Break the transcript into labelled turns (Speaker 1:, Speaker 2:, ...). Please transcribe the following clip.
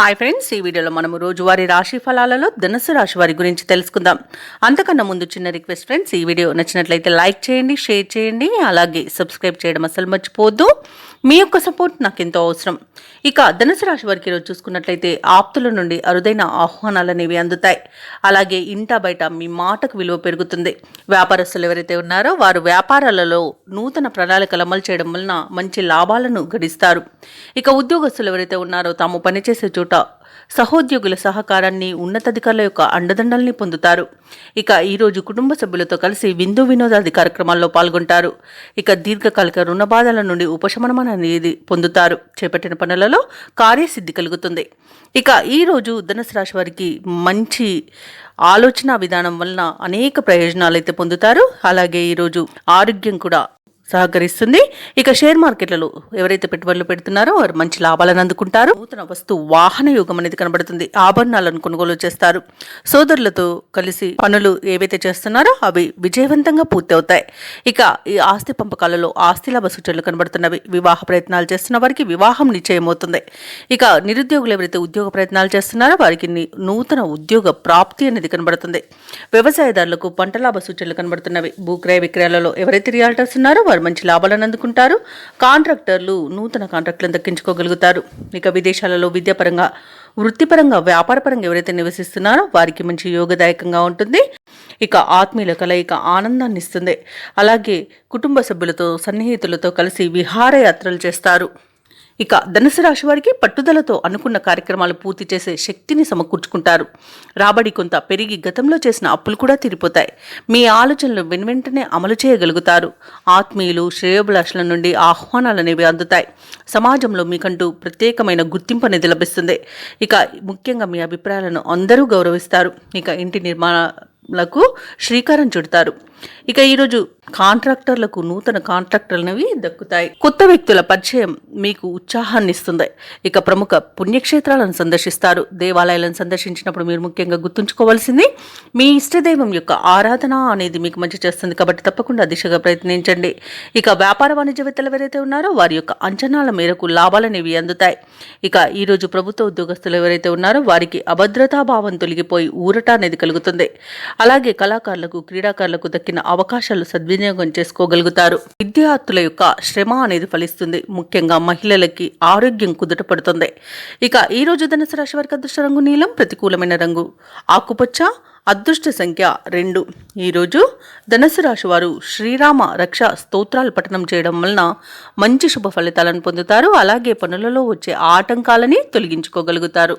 Speaker 1: Hi friends, ఈ వీడియోలో మనము రోజువారీ రాశి ఫలాలలో ధనుసు రాశి వారి గురించి తెలుసుకుందాం. అంతకన్నా ముందు చిన్న రిక్వెస్ట్ ఫ్రెండ్స్, ఈ వీడియో నచ్చినట్లయితే లైక్ చేయండి, షేర్ చేయండి, అలాగే సబ్స్క్రైబ్ చేయడం అసలు మర్చిపోవద్దు. మీ యొక్క సపోర్ట్ నాకు ఎంతో అవసరం. ఇక ధనుసు రాశి వారికి ఈరోజు చూసుకున్నట్లయితే ఆప్తుల నుండి అరుదైన ఆహ్వానాలు అనేవి అందుతాయి. అలాగే ఇంటా బయట మీ మాటకు విలువ పెరుగుతుంది. వ్యాపారస్తులు ఎవరైతే ఉన్నారో వారు వ్యాపారాలలో నూతన ప్రణాళికలు అమలు చేయడం వలన మంచి లాభాలను గడిస్తారు. ఇక ఉద్యోగస్తులు ఎవరైతే ఉన్నారో తాము పనిచేసే చోట సహోద్యోగుల సహకారాన్ని, ఉన్నతాధికారుల యొక్క అండదండల్ని పొందుతారు. ఇక ఈరోజు కుటుంబ సభ్యులతో కలిసి విందు వినోదాది కార్యక్రమాల్లో పాల్గొంటారు. ఇక దీర్ఘకాలిక రుణ బాధల నుండి ఉపశమనం అనేది పొందుతారు. చేపట్టిన పనులలో కార్యసిద్ధి కలుగుతుంది. ఇక ఈరోజు ధనుసు రాశి వారికి మంచి ఆలోచన విధానం వలన అనేక ప్రయోజనాలు అయితే పొందుతారు. అలాగే ఈరోజు ఆరోగ్యం కూడా సహకరిస్తుంది. ఇక షేర్ మార్కెట్లలో ఎవరైతే పెట్టుబడులు పెడుతున్నారో వారు మంచి లాభాలను అందుకుంటారు. నూతన వస్తు వాహన యోగం అనేది కనబడుతుంది. ఆభరణాలను కొనుగోలు చేస్తారు. సోదరులతో కలిసి పనులు ఏవైతే చేస్తున్నారో అవి విజయవంతంగా పూర్తి అవుతాయి. ఇక ఈ ఆస్తి పంపకాలలో ఆస్తి లాభ సూచనలు కనబడుతున్నవి. వివాహ ప్రయత్నాలు చేస్తున్న వారికి వివాహం నిశ్చయమవుతుంది. ఇక నిరుద్యోగులు ఎవరైతే ఉద్యోగ ప్రయత్నాలు చేస్తున్నారో వారికి నూతన ఉద్యోగ ప్రాప్తి అనేది కనబడుతుంది. వ్యవసాయదారులకు పంట లాభ సూచనలు కనబడుతున్నవి. భూక్రయ విక్రయాలలో ఎవరైతే రియాల్టర్స్ ఉన్నారో వారు మంచి లాభాలను అందుకుంటారు. కాంట్రాక్టర్లు నూతన కాంట్రాక్టులను దక్కించుకోగలుగుతారు. ఇక విదేశాలలో విద్యాపరంగా, వృత్తిపరంగా, వ్యాపారపరంగా ఎవరైతే నివసిస్తున్నారో వారికి మంచి యోగదాయకంగా ఉంటుంది. ఇక ఆత్మీయుల కలయిక ఆనందాన్ని ఇస్తుంది. అలాగే కుటుంబ సభ్యులతో, సన్నిహితులతో కలిసి విహారయాత్రలు చేస్తారు. ఇక ధనుసు రాశి వారికి పట్టుదలతో అనుకున్న కార్యక్రమాలు పూర్తి చేసే శక్తిని సమకూర్చుకుంటారు. రాబడి కొంత పెరిగి గతంలో చేసిన అప్పులు కూడా తీరిపోతాయి. మీ ఆలోచనలు వెనువెంటనే అమలు చేయగలుగుతారు. ఆత్మీయులు, శ్రేయోభిలాషుల నుండి ఆహ్వానాలు అనేవి అందుతాయి. సమాజంలో మీకంటూ ప్రత్యేకమైన గుర్తింపు అనేది లభిస్తుంది. ఇక ముఖ్యంగా మీ అభిప్రాయాలను అందరూ గౌరవిస్తారు. ఇక ఇంటి నిర్మాణాలకు శ్రీకారం చుడతారు. ఇక ఈరోజు కాంట్రాక్టర్లకు నూతన కాంట్రాక్టర్లవి దక్కుతాయి. కొత్త వ్యక్తుల పరిచయం మీకు ఉత్సాహాన్ని ఇస్తుంది. ఇక ప్రముఖ పుణ్యక్షేత్రాలను సందర్శిస్తారు. దేవాలయాలను సందర్శించినప్పుడు మీరు ముఖ్యంగా గుర్తుంచుకోవాల్సింది మీ ఇష్టదైవం యొక్క ఆరాధన అనేది మీకు మంచి చేస్తుంది. కాబట్టి తప్పకుండా దిశగా ప్రయత్నించండి. ఇక వ్యాపార వాణిజ్యవేత్తలు ఎవరైతే ఉన్నారో వారి యొక్క అంచనాల మేరకు లాభాలనేవి అందుతాయి. ఇక ఈరోజు ప్రభుత్వ ఉద్యోగస్తులు ఎవరైతే ఉన్నారో వారికి అభద్రతాభావం తొలగిపోయి ఊరట అనేది కలుగుతుంది. అలాగే కళాకారులకు, క్రీడాకారులకు దక్కిన అవకాశాలు సద్వినియోగం చేసుకోగలుగుతారు. విద్యార్థుల యొక్క శ్రమ అనేది ఫలిస్తుంది. ముఖ్యంగా మహిళలకి ఆరోగ్యం కుదుట పడుతుంది. ఇక ఈ రోజు ధనుసు రాశి వారికి అదృష్ట రంగు నీలం, ప్రతికూలమైన రంగు ఆకుపచ్చ, అదృష్ట సంఖ్య 2. ఈరోజు ధనుసు రాశి వారు శ్రీరామ రక్ష స్తోత్రాలు పఠనం చేయడం వలన మంచి శుభ ఫలితాలను పొందుతారు. అలాగే పనులలో వచ్చే ఆటంకాలని తొలగించుకోగలుగుతారు.